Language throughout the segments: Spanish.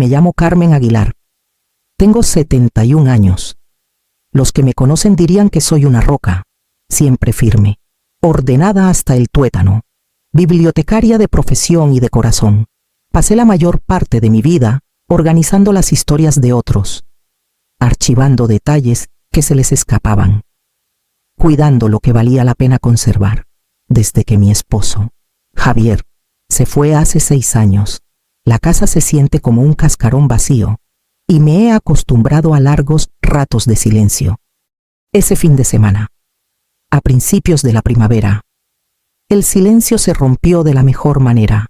Me llamo Carmen Aguilar. Tengo 71 años. Los que me conocen dirían que soy una roca, siempre firme, ordenada hasta el tuétano, bibliotecaria de profesión y de corazón. Pasé la mayor parte de mi vida organizando las historias de otros, archivando detalles que se les escapaban, cuidando lo que valía la pena conservar, desde que mi esposo, Javier, se fue hace 6 años. La casa se siente como un cascarón vacío y me he acostumbrado a largos ratos de silencio. Ese fin de semana, a principios de la primavera, el silencio se rompió de la mejor manera.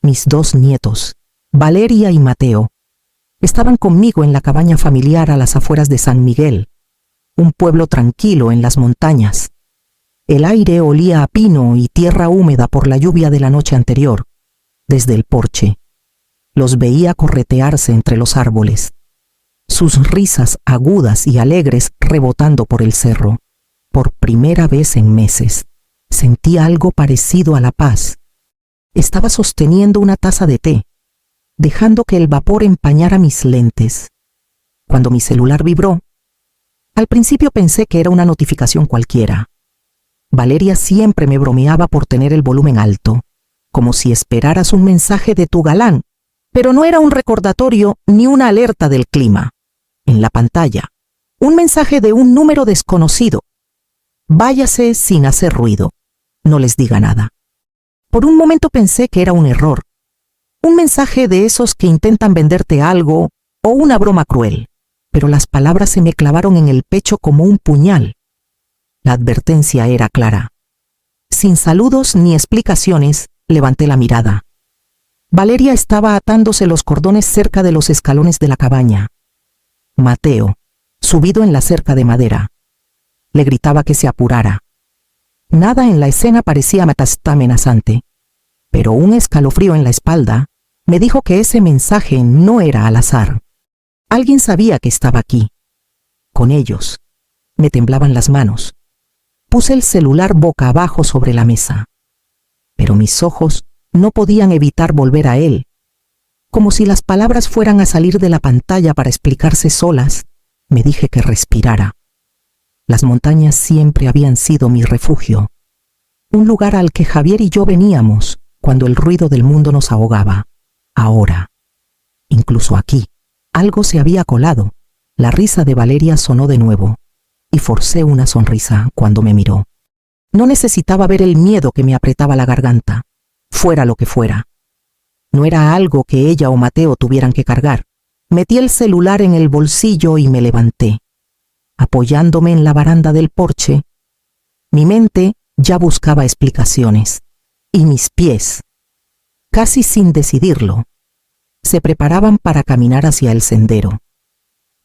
Mis 2 nietos, Valeria y Mateo, estaban conmigo en la cabaña familiar a las afueras de San Miguel, un pueblo tranquilo en las montañas. El aire olía a pino y tierra húmeda por la lluvia de la noche anterior. Desde el porche, los veía corretearse entre los árboles, sus risas agudas y alegres rebotando por el cerro. Por primera vez en meses, sentí algo parecido a la paz. Estaba sosteniendo una taza de té, dejando que el vapor empañara mis lentes, cuando mi celular vibró. Al principio pensé que era una notificación cualquiera. Valeria siempre me bromeaba por tener el volumen alto, como si esperaras un mensaje de tu galán, pero no era un recordatorio ni una alerta del clima. En la pantalla, un mensaje de un número desconocido. Váyase sin hacer ruido. No les diga nada. Por un momento pensé que era un error, un mensaje de esos que intentan venderte algo o una broma cruel, pero las palabras se me clavaron en el pecho como un puñal. La advertencia era clara. Sin saludos ni explicaciones, levanté la mirada. Valeria estaba atándose los cordones cerca de los escalones de la cabaña. Mateo, subido en la cerca de madera, le gritaba que se apurara. Nada en la escena parecía amenazante, pero un escalofrío en la espalda me dijo que ese mensaje no era al azar. Alguien sabía que estaba aquí, con ellos. Me temblaban las manos. Puse el celular boca abajo sobre la mesa, pero mis ojos no podían evitar volver a él. Como si las palabras fueran a salir de la pantalla para explicarse solas, me dije que respirara. Las montañas siempre habían sido mi refugio, un lugar al que Javier y yo veníamos cuando el ruido del mundo nos ahogaba. Ahora, incluso aquí, algo se había colado. La risa de Valeria sonó de nuevo, y forcé una sonrisa cuando me miró. No necesitaba ver el miedo que me apretaba la garganta, fuera lo que fuera. No era algo que ella o Mateo tuvieran que cargar. Metí el celular en el bolsillo y me levanté. Apoyándome en la baranda del porche, mi mente ya buscaba explicaciones, y mis pies, casi sin decidirlo, se preparaban para caminar hacia el sendero.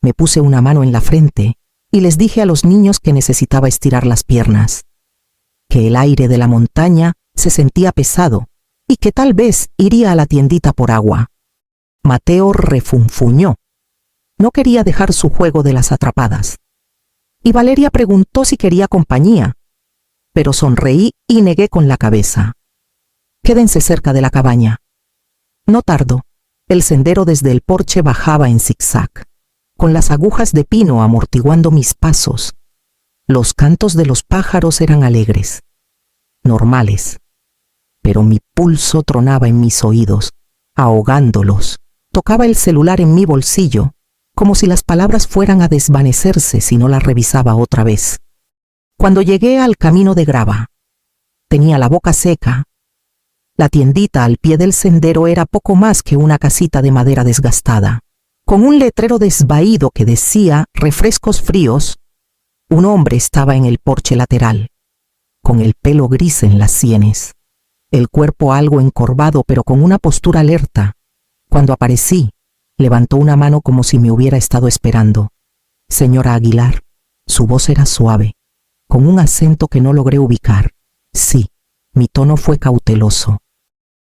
Me puse una mano en la frente y les dije a los niños que necesitaba estirar las piernas, que el aire de la montaña se sentía pesado y que tal vez iría a la tiendita por agua. Mateo refunfuñó. No quería dejar su juego de las atrapadas. Y Valeria preguntó si quería compañía, pero sonreí y negué con la cabeza. Quédense cerca de la cabaña. No tardó. El sendero desde el porche bajaba en zigzag, con las agujas de pino amortiguando mis pasos. Los cantos de los pájaros eran alegres, normales, pero mi pulso tronaba en mis oídos, ahogándolos. Tocaba el celular en mi bolsillo, como si las palabras fueran a desvanecerse si no las revisaba otra vez. Cuando llegué al camino de grava, tenía la boca seca. La tiendita al pie del sendero era poco más que una casita de madera desgastada, con un letrero desvaído que decía refrescos fríos. Un hombre estaba en el porche lateral, con el pelo gris en las sienes, el cuerpo algo encorvado pero con una postura alerta. Cuando aparecí, levantó una mano como si me hubiera estado esperando. Señora Aguilar, su voz era suave, con un acento que no logré ubicar. Sí, mi tono fue cauteloso.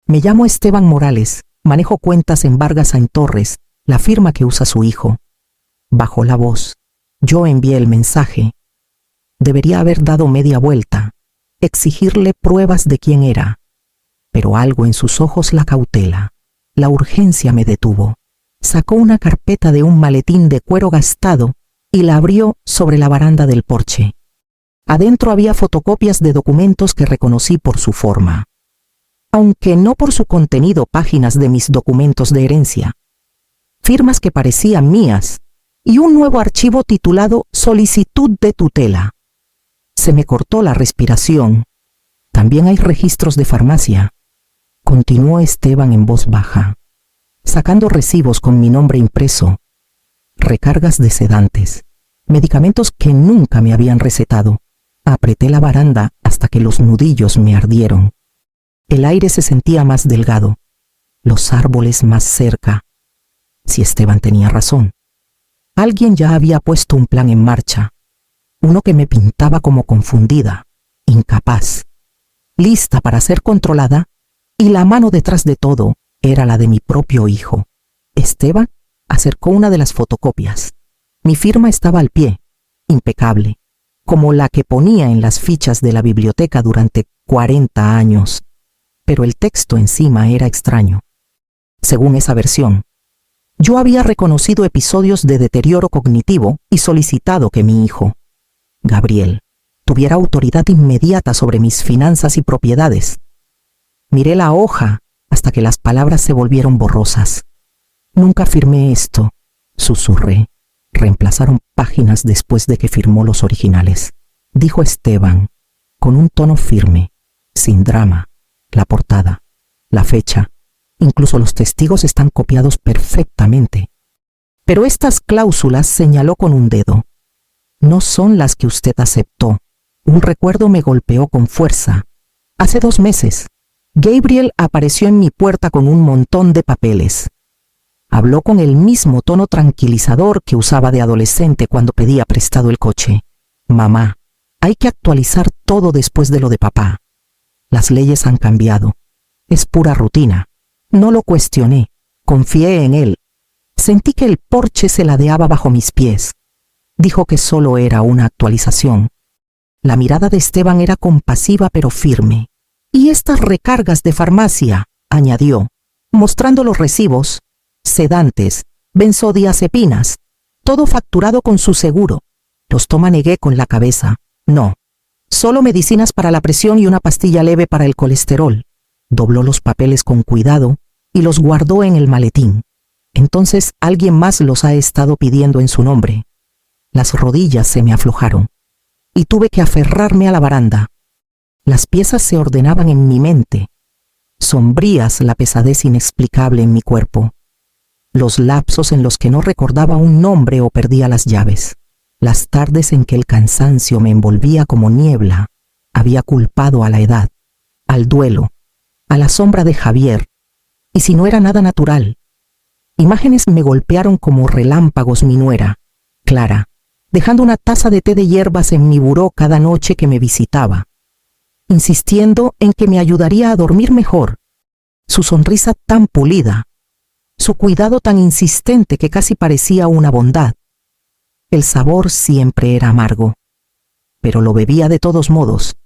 Me llamo Esteban Morales, manejo cuentas en Vargas Saint Torres, la firma que usa su hijo. Bajó la voz. Yo envié el mensaje. Debería haber dado media vuelta, exigirle pruebas de quién era, pero algo en sus ojos la cautela. La urgencia me detuvo. Sacó una carpeta de un maletín de cuero gastado y la abrió sobre la baranda del porche. Adentro había fotocopias de documentos que reconocí por su forma, aunque no por su contenido, páginas de mis documentos de herencia, firmas que parecían mías y un nuevo archivo titulado Solicitud de tutela. Se me cortó la respiración. También hay registros de farmacia, continuó Esteban en voz baja, sacando recibos con mi nombre impreso, recargas de sedantes, medicamentos que nunca me habían recetado. Apreté la baranda hasta que los nudillos me ardieron. El aire se sentía más delgado, los árboles más cerca. Si Esteban tenía razón, alguien ya había puesto un plan en marcha, uno que me pintaba como confundida, incapaz, lista para ser controlada, y la mano detrás de todo era la de mi propio hijo. Esteban acercó una de las fotocopias. Mi firma estaba al pie, impecable, como la que ponía en las fichas de la biblioteca durante 40 años. Pero el texto encima era extraño. Según esa versión, yo había reconocido episodios de deterioro cognitivo y solicitado que mi hijo, Gabriel, tuviera autoridad inmediata sobre mis finanzas y propiedades. Miré la hoja hasta que las palabras se volvieron borrosas. Nunca firmé esto, susurré. Reemplazaron páginas después de que firmó los originales, dijo Esteban, con un tono firme, sin drama. La portada, la fecha, incluso los testigos están copiados perfectamente. Pero estas cláusulas, señaló con un dedo, no son las que usted aceptó. Un recuerdo me golpeó con fuerza. Hace 2 meses, Gabriel apareció en mi puerta con un montón de papeles. Habló con el mismo tono tranquilizador que usaba de adolescente cuando pedía prestado el coche. Mamá, hay que actualizar todo después de lo de papá. Las leyes han cambiado. Es pura rutina. No lo cuestioné. Confié en él. Sentí que el porche se ladeaba bajo mis pies. Dijo que solo era una actualización. La mirada de Esteban era compasiva pero firme. Y estas recargas de farmacia, añadió, mostrando los recibos, sedantes, benzodiazepinas, todo facturado con su seguro. Los toma, negué con la cabeza. No, solo medicinas para la presión y una pastilla leve para el colesterol. Dobló los papeles con cuidado y los guardó en el maletín. Entonces alguien más los ha estado pidiendo en su nombre. Las rodillas se me aflojaron y tuve que aferrarme a la baranda. Las piezas se ordenaban en mi mente, sombrías la pesadez inexplicable en mi cuerpo, los lapsos en los que no recordaba un nombre o perdía las llaves, las tardes en que el cansancio me envolvía como niebla. Había culpado a la edad, al duelo, a la sombra de Javier, y si no era nada natural. Imágenes me golpearon como relámpagos. Mi nuera, Clara, dejando una taza de té de hierbas en mi buró cada noche que me visitaba, insistiendo en que me ayudaría a dormir mejor. Su sonrisa tan pulida, su cuidado tan insistente que casi parecía una bondad. El sabor siempre era amargo, pero lo bebía de todos modos.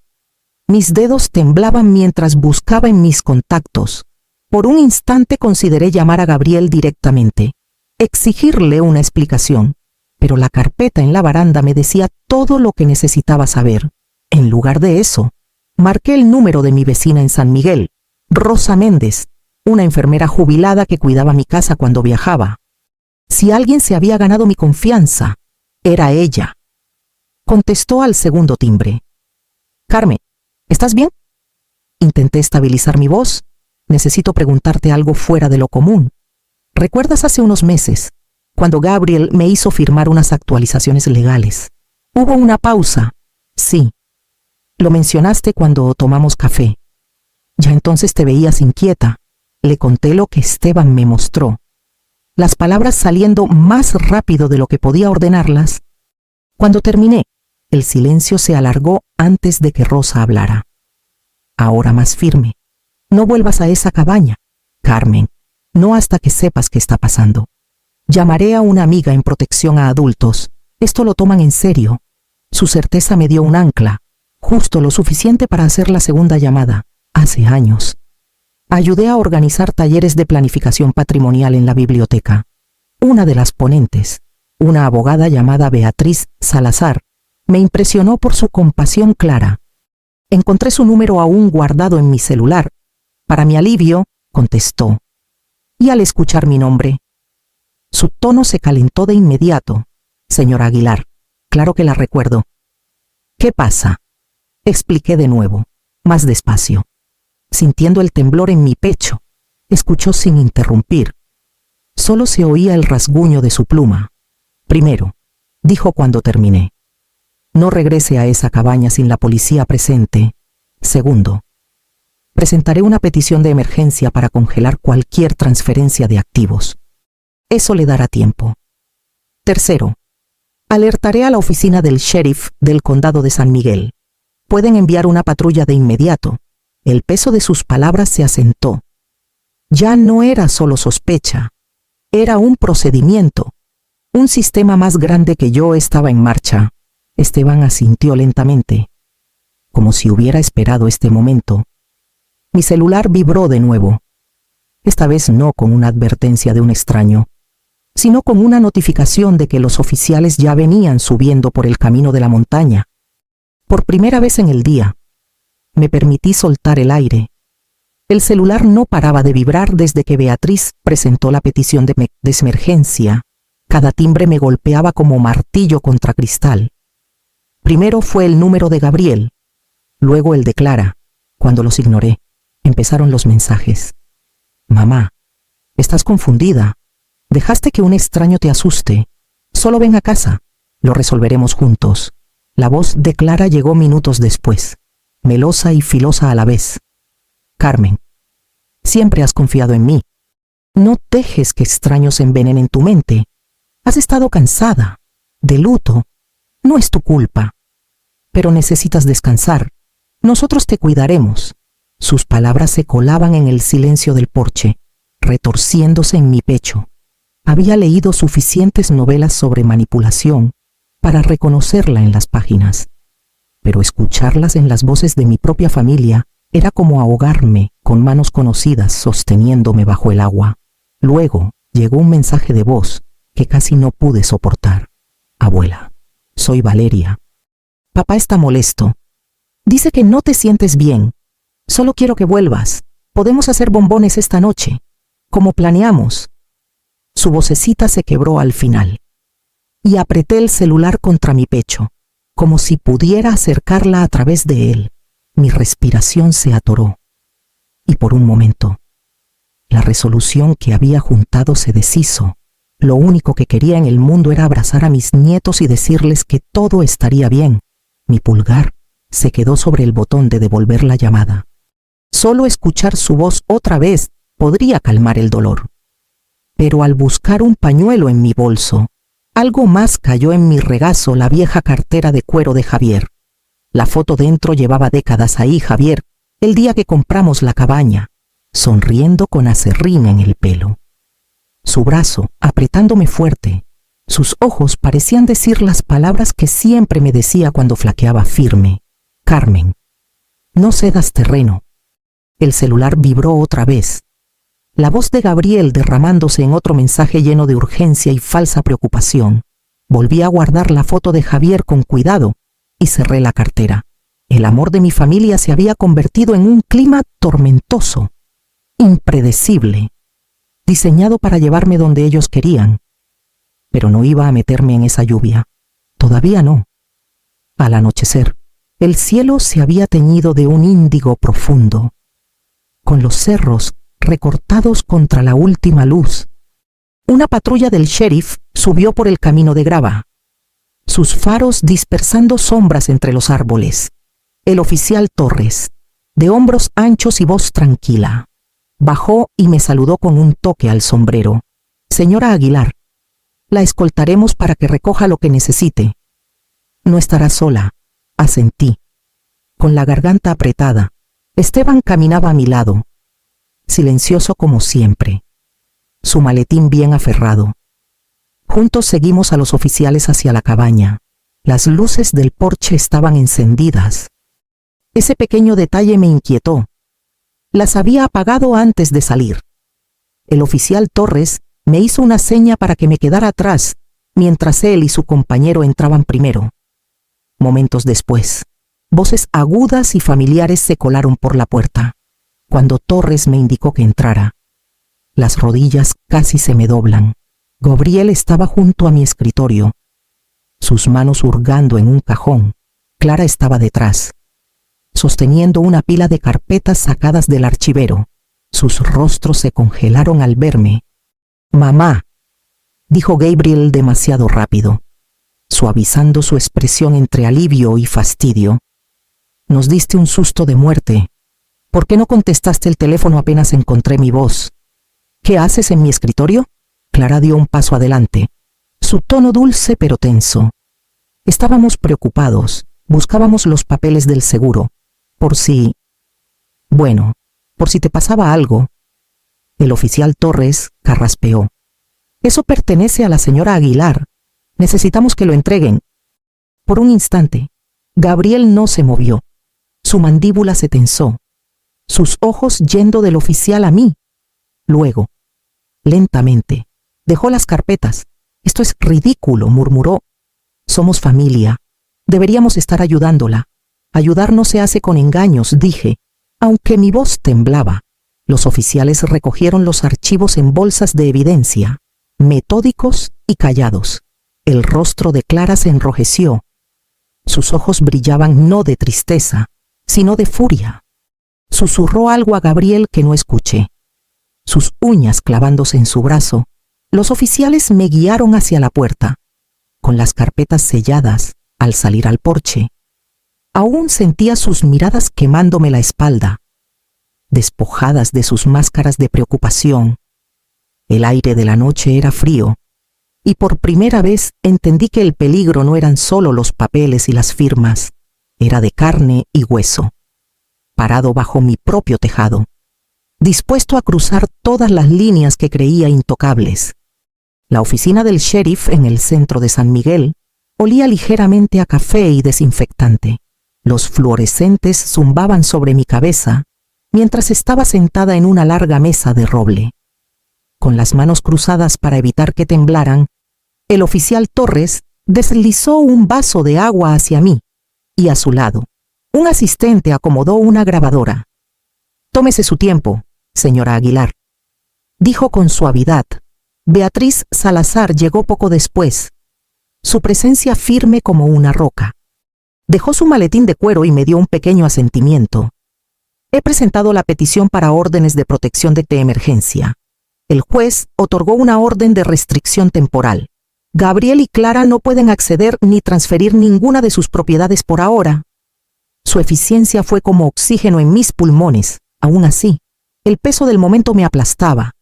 Mis dedos temblaban mientras buscaba en mis contactos. Por un instante consideré llamar a Gabriel directamente, exigirle una explicación, pero la carpeta en la baranda me decía todo lo que necesitaba saber. En lugar de eso, marqué el número de mi vecina en San Miguel, Rosa Méndez, una enfermera jubilada que cuidaba mi casa cuando viajaba. Si alguien se había ganado mi confianza, era ella. Contestó al segundo timbre. Carmen, ¿estás bien? Intenté estabilizar mi voz. Necesito preguntarte algo fuera de lo común. ¿Recuerdas hace unos meses, cuando Gabriel me hizo firmar unas actualizaciones legales? Hubo una pausa. Sí. Lo mencionaste cuando tomamos café. Ya entonces te veías inquieta. Le conté lo que Esteban me mostró. Las palabras saliendo más rápido de lo que podía ordenarlas. Cuando terminé, el silencio se alargó antes de que Rosa hablara. Ahora más firme. No vuelvas a esa cabaña, Carmen, no hasta que sepas qué está pasando. Llamaré a una amiga en protección a adultos. Esto lo toman en serio. Su certeza me dio un ancla, justo lo suficiente para hacer la segunda llamada, hace años. Ayudé a organizar talleres de planificación patrimonial en la biblioteca. Una de las ponentes, una abogada llamada Beatriz Salazar, me impresionó por su compasión clara. Encontré su número aún guardado en mi celular. Para mi alivio, contestó. Y al escuchar mi nombre, su tono se calentó de inmediato. Señora Aguilar, claro que la recuerdo. ¿Qué pasa? Expliqué de nuevo, más despacio. Sintiendo el temblor en mi pecho, escuchó sin interrumpir. Solo se oía el rasguño de su pluma. Primero, dijo cuando terminé, no regrese a esa cabaña sin la policía presente. Segundo, presentaré una petición de emergencia para congelar cualquier transferencia de activos. Eso le dará tiempo. Tercero, alertaré a la oficina del sheriff del condado de San Miguel. Pueden enviar una patrulla de inmediato. El peso de sus palabras se asentó. Ya no era solo sospecha, era un procedimiento. Un sistema más grande que yo estaba en marcha. Esteban asintió lentamente, como si hubiera esperado este momento. Mi celular vibró de nuevo. Esta vez no con una advertencia de un extraño, sino con una notificación de que los oficiales ya venían subiendo por el camino de la montaña. Por primera vez en el día, me permití soltar el aire. El celular no paraba de vibrar desde que Beatriz presentó la petición de emergencia. Cada timbre me golpeaba como martillo contra cristal. Primero fue el número de Gabriel, luego el de Clara. Cuando los ignoré, empezaron los mensajes. Mamá, estás confundida. Dejaste que un extraño te asuste. Solo ven a casa. Lo resolveremos juntos. La voz de Clara llegó minutos después, melosa y filosa a la vez. Carmen, siempre has confiado en mí. No dejes que extraños envenenen tu mente. Has estado cansada, de luto. No es tu culpa. Pero necesitas descansar. Nosotros te cuidaremos. Sus palabras se colaban en el silencio del porche, retorciéndose en mi pecho. Había leído suficientes novelas sobre manipulación para reconocerla en las páginas, pero escucharlas en las voces de mi propia familia era como ahogarme con manos conocidas sosteniéndome bajo el agua. Luego llegó un mensaje de voz que casi no pude soportar. Abuela, soy Valeria. Papá está molesto. Dice que no te sientes bien. Solo quiero que vuelvas. Podemos hacer bombones esta noche, como planeamos. Su vocecita se quebró al final, y apreté el celular contra mi pecho, como si pudiera acercarla a través de él. Mi respiración se atoró, y por un momento, la resolución que había juntado se deshizo. Lo único que quería en el mundo era abrazar a mis nietos y decirles que todo estaría bien. Mi pulgar se quedó sobre el botón de devolver la llamada. Solo escuchar su voz otra vez podría calmar el dolor. Pero al buscar un pañuelo en mi bolso, algo más cayó en mi regazo: la vieja cartera de cuero de Javier. La foto dentro llevaba décadas ahí Javier, el día que compramos la cabaña, sonriendo con aserrín en el pelo. Su brazo apretándome fuerte, sus ojos parecían decir las palabras que siempre me decía cuando flaqueaba firme. Carmen, no cedas terreno. El celular vibró otra vez. La voz de Gabriel derramándose en otro mensaje lleno de urgencia y falsa preocupación. Volví a guardar la foto de Javier con cuidado y cerré la cartera. El amor de mi familia se había convertido en un clima tormentoso, impredecible, diseñado para llevarme donde ellos querían. Pero no iba a meterme en esa lluvia. Todavía no. Al anochecer, el cielo se había teñido de un índigo profundo, con los cerros recortados contra la última luz. Una patrulla del sheriff subió por el camino de grava, sus faros dispersando sombras entre los árboles. El oficial Torres, de hombros anchos y voz tranquila, bajó y me saludó con un toque al sombrero. Señora Aguilar, la escoltaremos para que recoja lo que necesite. No estará sola, asentí. Con la garganta apretada, Esteban caminaba a mi lado, silencioso como siempre, su maletín bien aferrado. Juntos seguimos a los oficiales hacia la cabaña. Las luces del porche estaban encendidas. Ese pequeño detalle me inquietó. Las había apagado antes de salir. El oficial Torres Me hizo una seña para que me quedara atrás, mientras él y su compañero entraban primero. Momentos después, voces agudas y familiares se colaron por la puerta. Cuando Torres me indicó que entrara, las rodillas casi se me doblan. Gabriel estaba junto a mi escritorio, sus manos hurgando en un cajón. Clara estaba detrás, sosteniendo una pila de carpetas sacadas del archivero. Sus rostros se congelaron al verme. «Mamá», dijo Gabriel demasiado rápido, suavizando su expresión entre alivio y fastidio. «Nos diste un susto de muerte. ¿Por qué no contestaste el teléfono apenas encontré mi voz? ¿Qué haces en mi escritorio?» Clara dio un paso adelante, su tono dulce pero tenso. Estábamos preocupados, buscábamos los papeles del seguro, por si te pasaba algo. El oficial Torres carraspeó. «Eso pertenece a la señora Aguilar. Necesitamos que lo entreguen». Por un instante, Gabriel no se movió. Su mandíbula se tensó, sus ojos yendo del oficial a mí. Luego, lentamente, dejó las carpetas. «Esto es ridículo», murmuró. «Somos familia. Deberíamos estar ayudándola. Ayudar no se hace con engaños», dije, aunque mi voz temblaba. Los oficiales recogieron los archivos en bolsas de evidencia, metódicos y callados. El rostro de Clara se enrojeció. Sus ojos brillaban no de tristeza, sino de furia. Susurró algo a Gabriel que no escuché. Sus uñas clavándose en su brazo, los oficiales me guiaron hacia la puerta. Con las carpetas selladas, al salir al porche, aún sentía sus miradas quemándome la espalda. Despojadas de sus máscaras de preocupación, el aire de la noche era frío, y por primera vez entendí que el peligro no eran solo los papeles y las firmas, era de carne y hueso, parado bajo mi propio tejado, dispuesto a cruzar todas las líneas que creía intocables. La oficina del sheriff en el centro de San Miguel olía ligeramente a café y desinfectante. Los fluorescentes zumbaban sobre mi cabeza mientras estaba sentada en una larga mesa de roble. Con las manos cruzadas para evitar que temblaran, el oficial Torres deslizó un vaso de agua hacia mí, y a su lado, un asistente acomodó una grabadora. «Tómese su tiempo, señora Aguilar», dijo con suavidad. Beatriz Salazar llegó poco después, su presencia firme como una roca. Dejó su maletín de cuero y me dio un pequeño asentimiento. «He presentado la petición para órdenes de protección de emergencia. El juez otorgó una orden de restricción temporal. Gabriel y Clara no pueden acceder ni transferir ninguna de sus propiedades por ahora». Su eficiencia fue como oxígeno en mis pulmones. Aún así, el peso del momento me aplastaba.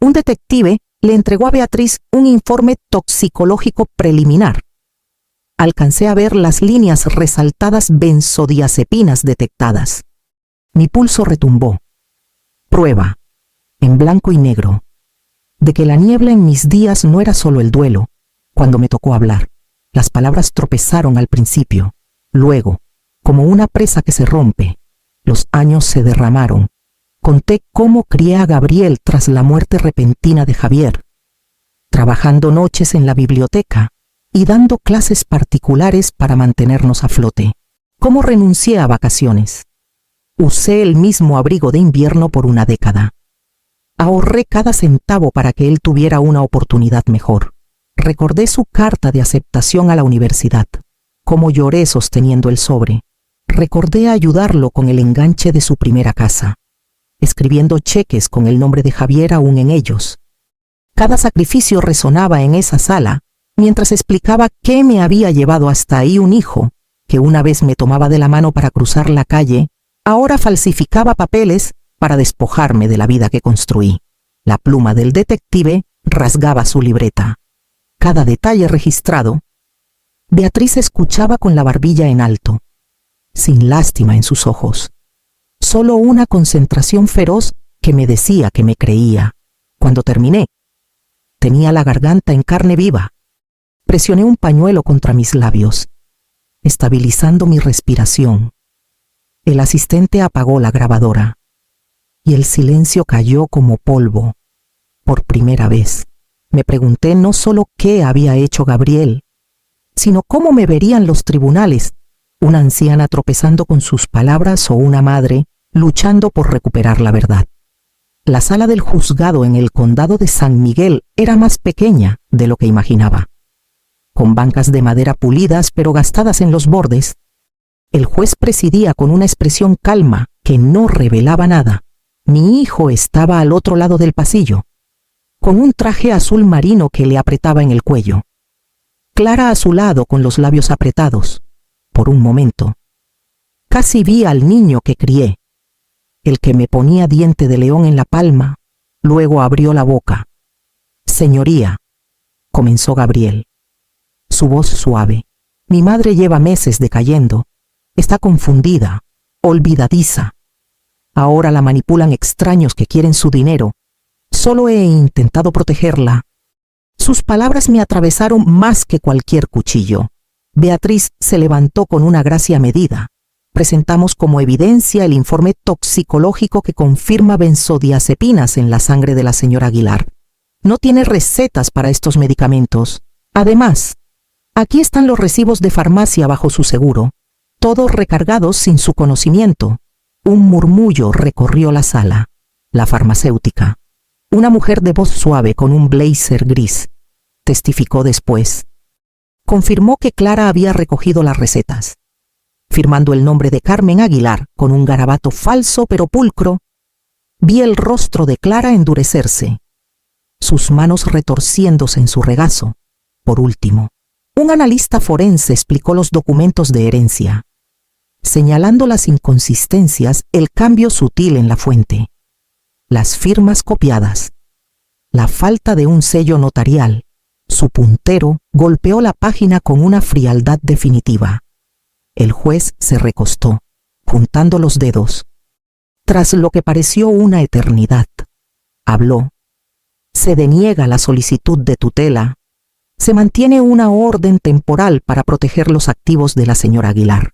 Un detective le entregó a Beatriz un informe toxicológico preliminar. Alcancé a ver las líneas resaltadas benzodiazepinas detectadas. Mi pulso retumbó. Prueba, en blanco y negro, de que la niebla en mis días no era solo el duelo. Cuando me tocó hablar, las palabras tropezaron al principio. Luego, como una presa que se rompe, los años se derramaron. Conté cómo crié a Gabriel tras la muerte repentina de Javier, trabajando noches en la biblioteca y dando clases particulares para mantenernos a flote. Cómo renuncié a vacaciones. Usé el mismo abrigo de invierno por una década. Ahorré cada centavo para que él tuviera una oportunidad mejor. Recordé su carta de aceptación a la universidad, cómo lloré sosteniendo el sobre. Recordé ayudarlo con el enganche de su primera casa, escribiendo cheques con el nombre de Javier aún en ellos. Cada sacrificio resonaba en esa sala, mientras explicaba qué me había llevado hasta ahí. Un hijo, que una vez me tomaba de la mano para cruzar la calle, ahora falsificaba papeles para despojarme de la vida que construí. La pluma del detective rasgaba su libreta. Cada detalle registrado. Beatriz escuchaba con la barbilla en alto, sin lástima en sus ojos. Solo una concentración feroz que me decía que me creía. Cuando terminé, tenía la garganta en carne viva. Presioné un pañuelo contra mis labios, estabilizando mi respiración. El asistente apagó la grabadora y el silencio cayó como polvo. Por primera vez, me pregunté no solo qué había hecho Gabriel, sino cómo me verían los tribunales, una anciana tropezando con sus palabras o una madre luchando por recuperar la verdad. La sala del juzgado en el condado de San Miguel era más pequeña de lo que imaginaba. Con bancas de madera pulidas pero gastadas en los bordes, el juez presidía con una expresión calma que no revelaba nada. Mi hijo estaba al otro lado del pasillo, con un traje azul marino que le apretaba en el cuello. Clara a su lado con los labios apretados. Por un momento, casi vi al niño que crié, el que me ponía diente de león en la palma, luego abrió la boca. Señoría, comenzó Gabriel. Su voz suave. Mi madre lleva meses decayendo. Está confundida, olvidadiza. Ahora la manipulan extraños que quieren su dinero. Solo he intentado protegerla. Sus palabras me atravesaron más que cualquier cuchillo. Beatriz se levantó con una gracia medida. Presentamos como evidencia el informe toxicológico que confirma benzodiazepinas en la sangre de la señora Aguilar. No tiene recetas para estos medicamentos. Además, aquí están los recibos de farmacia bajo su seguro, todos recargados sin su conocimiento. Un murmullo recorrió la sala. La farmacéutica, una mujer de voz suave con un blazer gris, testificó después. Confirmó que Clara había recogido las recetas, firmando el nombre de Carmen Aguilar con un garabato falso pero pulcro. Vi el rostro de Clara endurecerse, sus manos retorciéndose en su regazo. Por último, un analista forense explicó los documentos de herencia, señalando las inconsistencias, el cambio sutil en la fuente, las firmas copiadas, la falta de un sello notarial. Su puntero golpeó la página con una frialdad definitiva. El juez se recostó, juntando los dedos. Tras lo que pareció una eternidad, habló. Se deniega la solicitud de tutela. Se mantiene una orden temporal para proteger los activos de la señora Aguilar.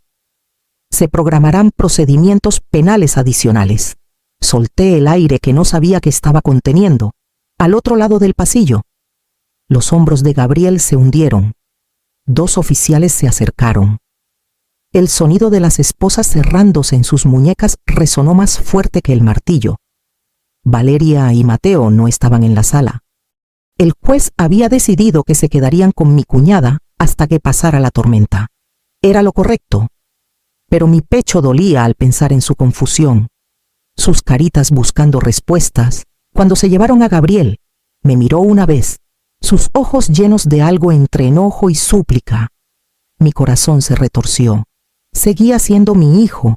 Se programarán procedimientos penales adicionales. Solté el aire que no sabía que estaba conteniendo. Al otro lado del pasillo, los hombros de Gabriel se hundieron. Dos oficiales se acercaron. El sonido de las esposas cerrándose en sus muñecas resonó más fuerte que el martillo. Valeria y Mateo no estaban en la sala. El juez había decidido que se quedarían con mi cuñada hasta que pasara la tormenta. Era lo correcto. Pero mi pecho dolía al pensar en su confusión, sus caritas buscando respuestas. Cuando se llevaron a Gabriel, me miró una vez, sus ojos llenos de algo entre enojo y súplica. Mi corazón se retorció. Seguía siendo mi hijo.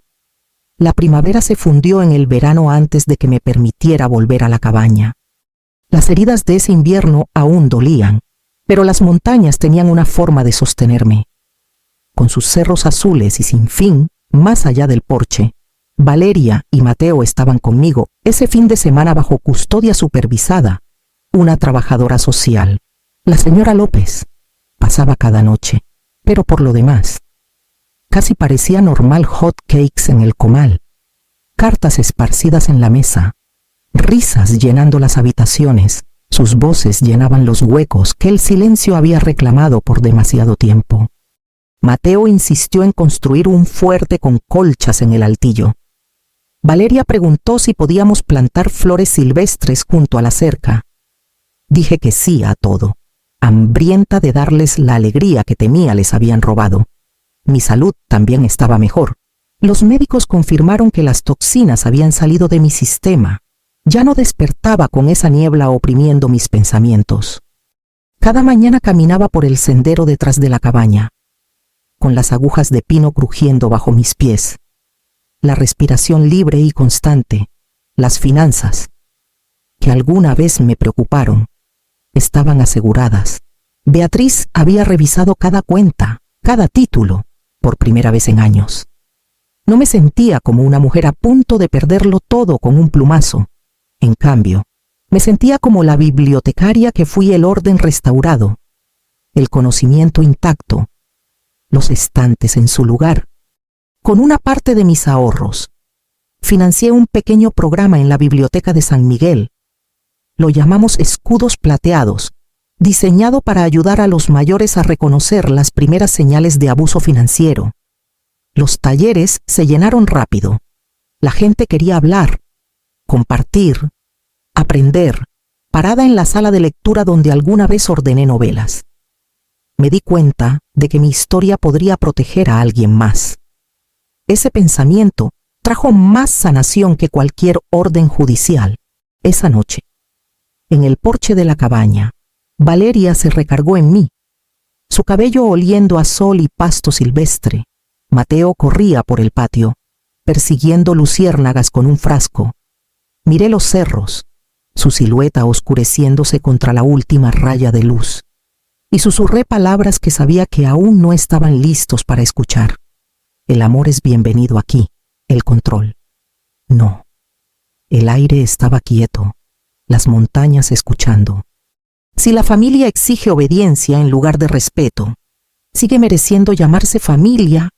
La primavera se fundió en el verano antes de que me permitiera volver a la cabaña. Las heridas de ese invierno aún dolían, pero las montañas tenían una forma de sostenerme. Con sus cerros azules y sin fin, más allá del porche, Valeria y Mateo estaban conmigo ese fin de semana bajo custodia supervisada. Una trabajadora social, la señora López, pasaba cada noche, pero por lo demás, casi parecía normal hot cakes en el comal, cartas esparcidas en la mesa, risas llenando las habitaciones, sus voces llenaban los huecos que el silencio había reclamado por demasiado tiempo. Mateo insistió en construir un fuerte con colchas en el altillo. Valeria preguntó si podíamos plantar flores silvestres junto a la cerca. Dije que sí a todo, hambrienta de darles la alegría que temía les habían robado. Mi salud también estaba mejor. Los médicos confirmaron que las toxinas habían salido de mi sistema. Ya no despertaba con esa niebla oprimiendo mis pensamientos. Cada mañana caminaba por el sendero detrás de la cabaña, con las agujas de pino crujiendo bajo mis pies. La respiración libre y constante, las finanzas, que alguna vez me preocuparon, estaban aseguradas. Beatriz había revisado cada cuenta, cada título, por primera vez en años. No me sentía como una mujer a punto de perderlo todo con un plumazo. En cambio, me sentía como la bibliotecaria que fui, el orden restaurado, el conocimiento intacto, los estantes en su lugar. Con una parte de mis ahorros, financié un pequeño programa en la biblioteca de San Miguel. Lo llamamos escudos plateados, diseñado para ayudar a los mayores a reconocer las primeras señales de abuso financiero. Los talleres se llenaron rápido. La gente quería hablar, compartir, aprender, parada en la sala de lectura donde alguna vez ordené novelas. Me di cuenta de que mi historia podría proteger a alguien más. Ese pensamiento trajo más sanación que cualquier orden judicial. Esa noche, en el porche de la cabaña, Valeria se recargó en mí. Su cabello oliendo a sol y pasto silvestre. Mateo corría por el patio, persiguiendo luciérnagas con un frasco. Miré los cerros, su silueta oscureciéndose contra la última raya de luz, y susurré palabras que sabía que aún no estaban listos para escuchar. El amor es bienvenido aquí, el control. No. El aire estaba quieto, las montañas escuchando. Si la familia exige obediencia en lugar de respeto, sigue mereciendo llamarse familia